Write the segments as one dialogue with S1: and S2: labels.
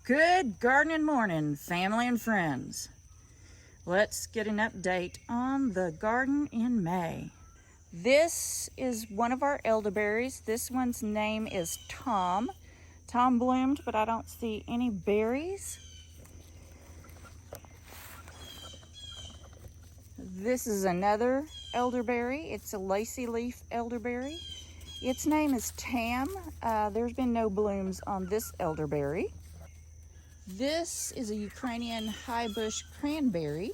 S1: Good gardening morning, family and friends. Let's get an update on the garden in May. This is one of our elderberries. This one's name is Tom. Tom bloomed, but I don't see any berries. This is another elderberry. It's a lacy leaf elderberry. Its name is Tam. There's been no blooms on this elderberry. This is a Ukrainian high bush cranberry.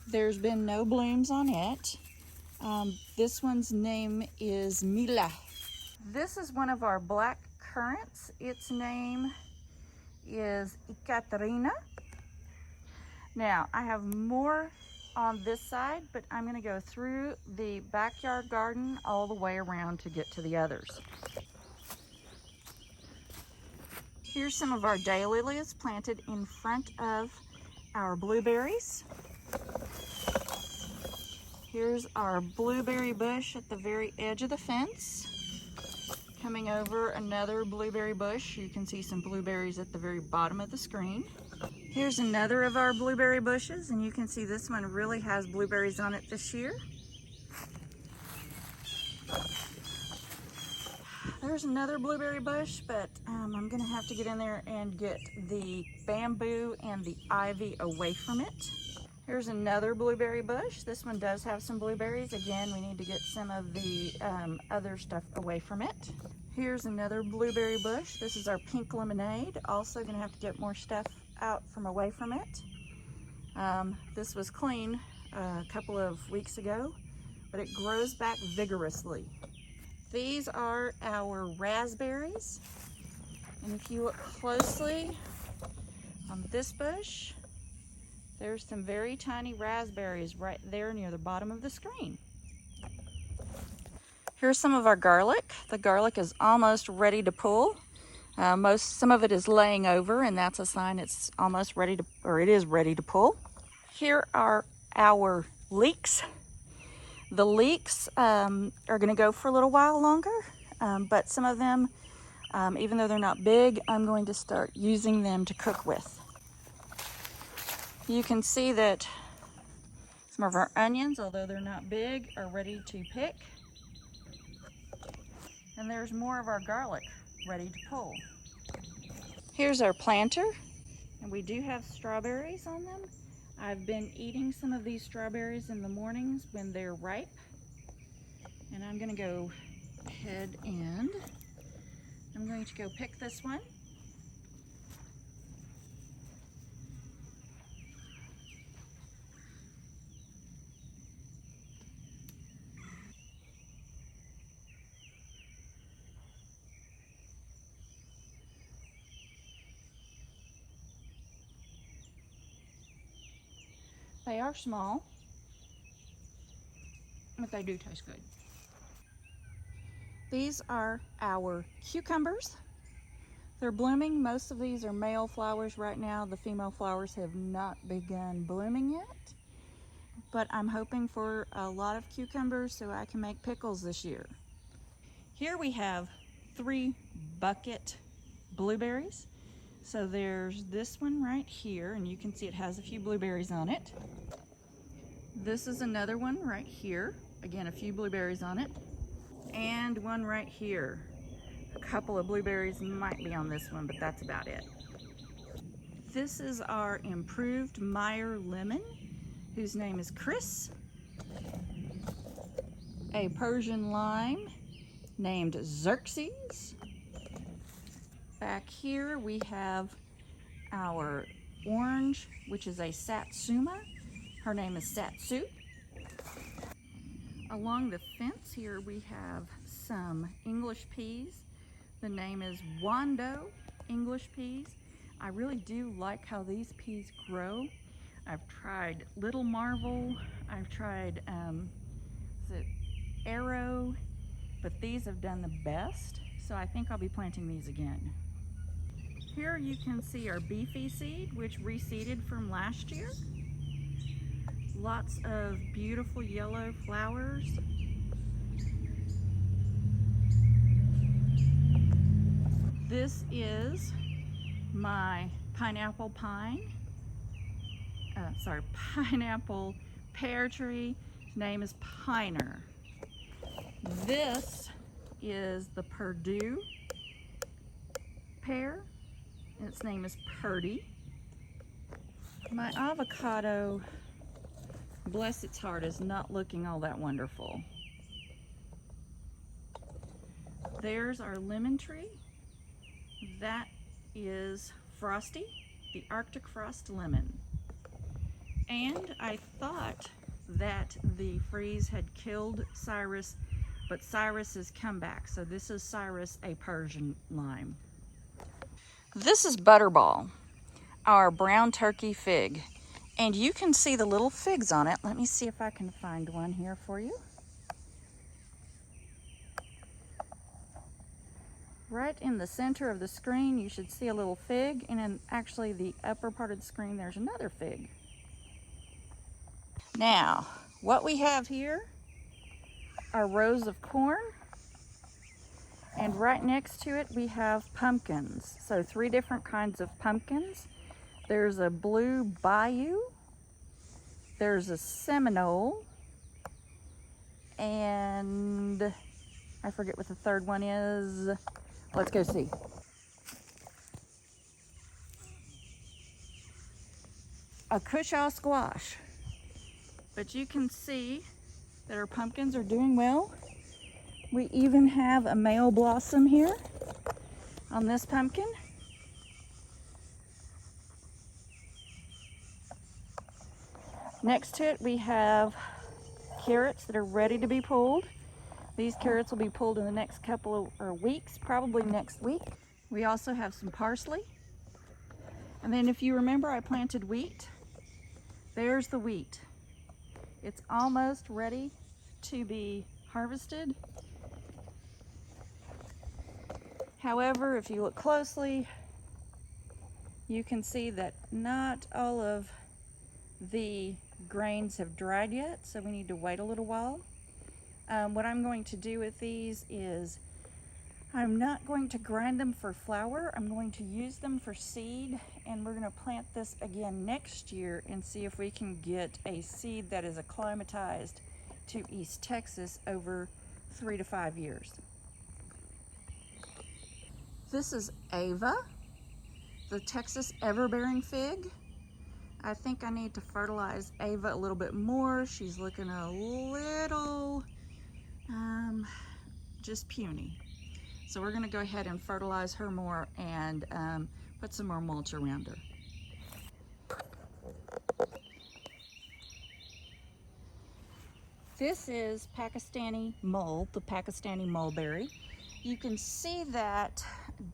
S1: There's been no blooms on it. This one's name is Mila. This is one of our black currants. Its name is Ekaterina. Now, I have more on this side, but I'm going to go through the backyard garden all the way around to get to the others. Here's some of our daylilies planted in front of our blueberries. Here's our blueberry bush at the very edge of the fence. Coming over another blueberry bush, you can see some blueberries at the very bottom of the screen. Here's another of our blueberry bushes, and you can see this one really has blueberries on it this year. There's another blueberry bush, but I'm gonna have to get in there and get the bamboo and the ivy away from it. Here's another blueberry bush. This one does have some blueberries. Again, we need to get some of the other stuff away from it. Here's another blueberry bush. This is our pink lemonade. Also gonna have to get more stuff out from away from it. This was clean a couple of weeks ago, but it grows back vigorously. These are our raspberries, and if you look closely on this bush, there's some very tiny raspberries right there near the bottom of the screen. Here's some of our garlic. The garlic is almost ready to pull. Some of it is laying over, and that's a sign it's almost ready to, or it is ready to pull. Here are our leeks. The leeks are going to go for a little while longer, but some of them, even though they're not big, I'm going to start using them to cook with. You can see that some of our onions, although they're not big, are ready to pick. And there's more of our garlic ready to pull. Here's our planter, and we do have strawberries on them. I've been eating some of these strawberries in the mornings when they're ripe, and I'm going to go ahead and I'm going to go pick this one. They are small, but they do taste good. These are our cucumbers. They're blooming. Most of these are male flowers right now. The female flowers have not begun blooming yet, but I'm hoping for a lot of cucumbers so I can make pickles this year. Here we have 3 bucket blueberries. So there's this one right here, and you can see it has a few blueberries on it. This is another one right here. Again, a few blueberries on it. And one right here. A couple of blueberries might be on this one, but that's about it. This is our improved Meyer lemon, whose name is Chris. A Persian lime named Xerxes. Back here we have our orange, which is a Satsuma. Her name is Satsu. Along the fence here we have some English peas. The name is Wando English peas. I really do like how these peas grow. I've tried Little Marvel, I've tried Arrow, but these have done the best, so I think I'll be planting these again. Here you can see our beefy seed, which reseeded from last year. Lots of beautiful yellow flowers. This is my pineapple pineapple pear tree. Name is Piner. This is the Purdue pear. Its name is Purdy. My avocado, bless its heart, is not looking all that wonderful. There's our lemon tree. That is Frosty, the Arctic Frost lemon. And I thought that the freeze had killed Cyrus, but Cyrus has come back. So this is Cyrus, a Persian lime. This is Butterball, our brown turkey fig. And you can see the little figs on it. Let me see if I can find one here for you. Right in the center of the screen, you should see a little fig, and in actually the upper part of the screen, there's another fig. Now, what we have here are rows of corn, and right next to it, we have pumpkins. So 3 different kinds of pumpkins. There's a blue bayou, there's a Seminole, and I forget what the third one is. Let's go see. A Cushaw squash. But you can see that our pumpkins are doing well. We even have a male blossom here on this pumpkin. Next to it, we have carrots that are ready to be pulled. These carrots will be pulled in the next couple of weeks, probably next week. We also have some parsley. And then if you remember, I planted wheat. There's the wheat. It's almost ready to be harvested. However, if you look closely, you can see that not all of the grains have dried yet, so we need to wait a little while. What I'm going to do with these is I'm not going to grind them for flour. I'm going to use them for seed, and we're going to plant this again next year and see if we can get a seed that is acclimatized to East Texas over 3 to 5 years. This is Ava, the Texas everbearing fig. I think I need to fertilize Ava a little bit more. She's looking a little just puny. So we're gonna go ahead and fertilize her more and put some more mulch around her. This is Pakistani mole, the Pakistani mulberry. You can see that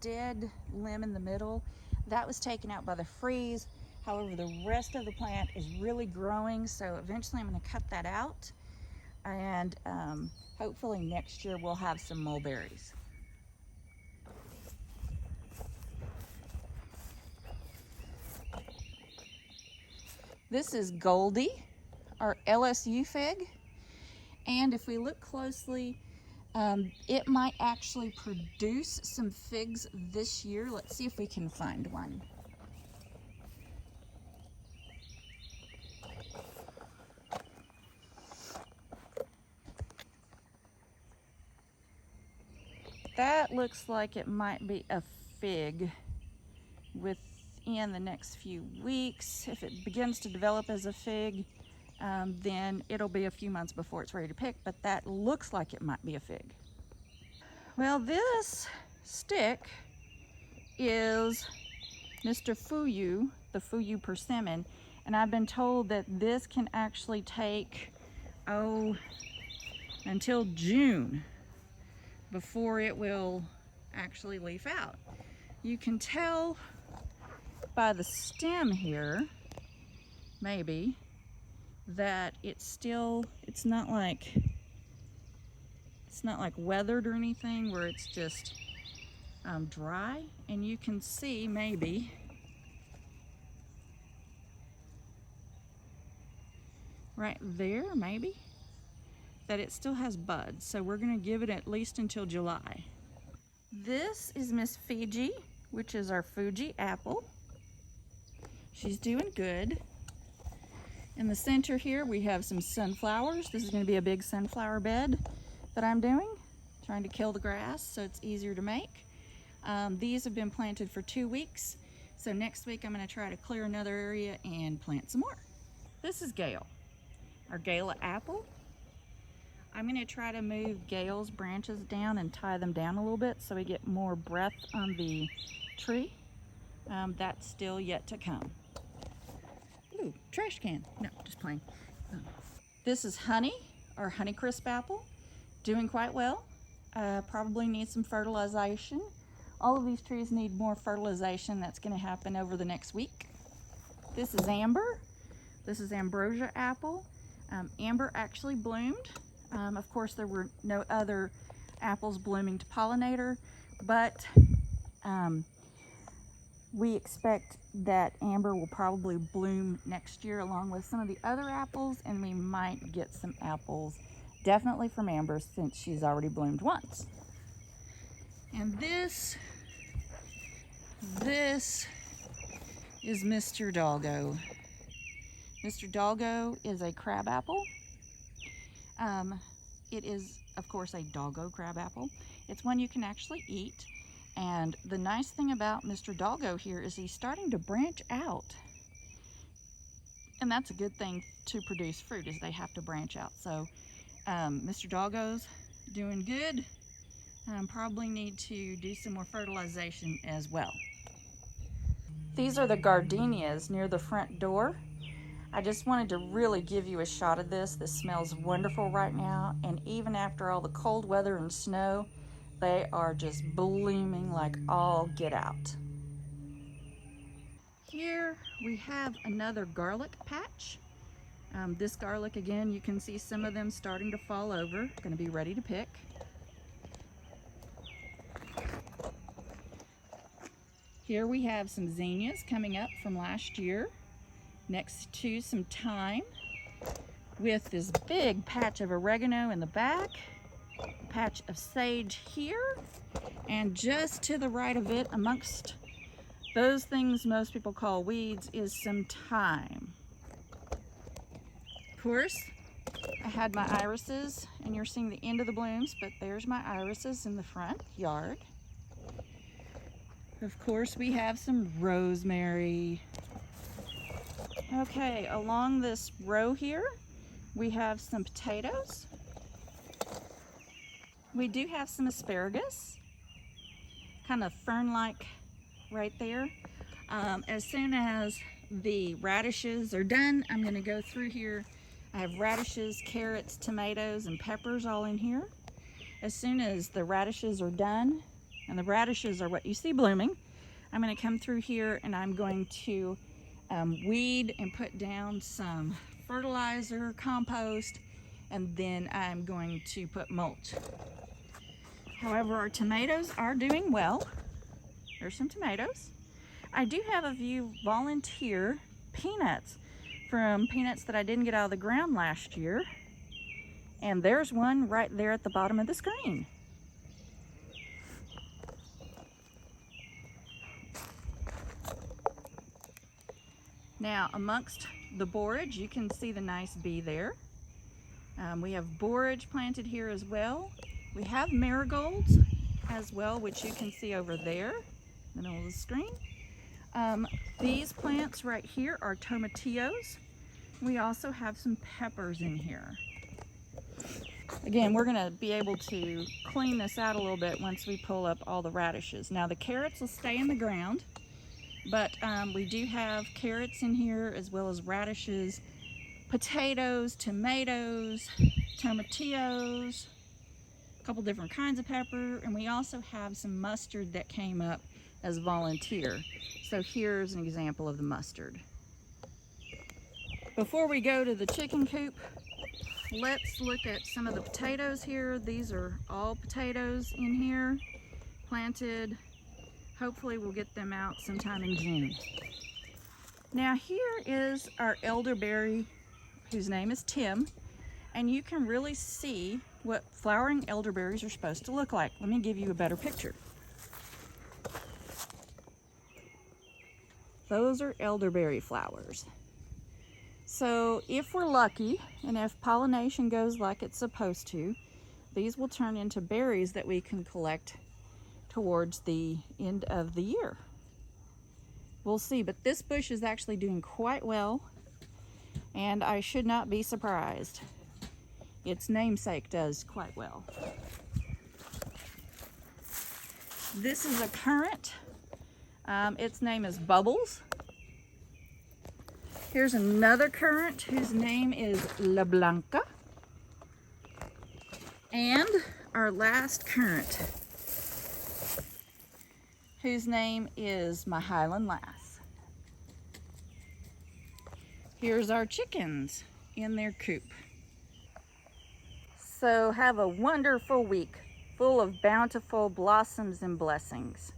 S1: dead limb in the middle. That was taken out by the freeze. However, the rest of the plant is really growing, so eventually I'm going to cut that out, and hopefully next year we'll have some mulberries. This is Goldie, our LSU fig, and if we look closely, it might actually produce some figs this year. Let's see if we can find one. That looks like it might be a fig within the next few weeks. If it begins to develop as a fig, then it'll be a few months before it's ready to pick, but that looks like it might be a fig. Well, this stick is Mr. Fuyu, the Fuyu persimmon, and I've been told that this can actually take, until June before it will actually leaf out. You can tell by the stem here, maybe, that it's not like weathered or anything where it's just dry, and you can see maybe right there maybe that it still has buds, so we're going to give it at least until July. This is Miss Fiji, which is our Fuji apple. She's doing good. In the center here, we have some sunflowers. This is going to be a big sunflower bed that I'm doing, trying to kill the grass so it's easier to make. These have been planted for 2 weeks, so next week I'm going to try to clear another area and plant some more. This is Gale, our Gala apple. I'm going to try to move Gale's branches down and tie them down a little bit so we get more breadth on the tree. That's still yet to come. Ooh, trash can. No, just playing. This is Honey, our Honeycrisp apple. Doing quite well. Probably needs some fertilization. All of these trees need more fertilization. That's going to happen over the next week. This is Amber. This is Ambrosia apple. Amber actually bloomed. Of course, there were no other apples blooming to pollinate her, but we expect that Amber will probably bloom next year along with some of the other apples, and we might get some apples definitely from Amber since she's already bloomed once. And this is Mr. Doggo. Mr. Doggo is a crab apple. It is, of course, a doggo crab apple. It's one you can actually eat. And the nice thing about Mr. Doggo here is he's starting to branch out. And that's a good thing to produce fruit, is they have to branch out. So Mr. Doggo's doing good. Probably need to do some more fertilization as well. These are the gardenias near the front door. I just wanted to really give you a shot of this. This smells wonderful right now, and even after all the cold weather and snow, they are just blooming like all get out. Here we have another garlic patch. This garlic, again, you can see some of them starting to fall over. Going to be ready to pick. Here we have some zinnias coming up from last year, next to some thyme, with this big patch of oregano in the back, a patch of sage here, and just to the right of it, amongst those things most people call weeds, is some thyme. Of course, I had my irises, and you're seeing the end of the blooms, but there's my irises in the front yard. Of course, we have some rosemary. Okay, along this row here, we have some potatoes. We do have some asparagus, kind of fern-like right there. As soon as the radishes are done, I'm going to go through here. I have radishes, carrots, tomatoes, and peppers all in here. As soon as the radishes are done, and the radishes are what you see blooming, I'm going to come through here and I'm going to weed and put down some fertilizer, compost, and then I'm going to put mulch. However, our tomatoes are doing well. There's some tomatoes. I do have a few volunteer peanuts from peanuts that I didn't get out of the ground last year. And there's one right there at the bottom of the screen. Now, amongst the borage, you can see the nice bee there. We have borage planted here as well. We have marigolds as well, which you can see over there in the middle of the screen. These plants right here are tomatillos. We also have some peppers in here. Again, we're going to be able to clean this out a little bit once we pull up all the radishes. Now, the carrots will stay in the ground, but we do have carrots in here as well as radishes, potatoes, tomatoes, tomatillos, a couple different kinds of pepper, and we also have some mustard that came up as volunteer. So here's an example of the mustard. Before we go to the chicken coop, let's look at some of the potatoes here. These are all potatoes in here, planted. Hopefully we'll get them out sometime in June. Now here is our elderberry, whose name is Tim, and you can really see what flowering elderberries are supposed to look like. Let me give you a better picture. Those are elderberry flowers. So if we're lucky, and if pollination goes like it's supposed to, these will turn into berries that we can collect towards the end of the year. We'll see, but this bush is actually doing quite well, and I should not be surprised. Its namesake does quite well. This is a currant. Its name is Bubbles. Here's another currant whose name is La Blanca. And our last currant, whose name is my Highland Lass. Here's our chickens in their coop. So have a wonderful week full of bountiful blossoms and blessings.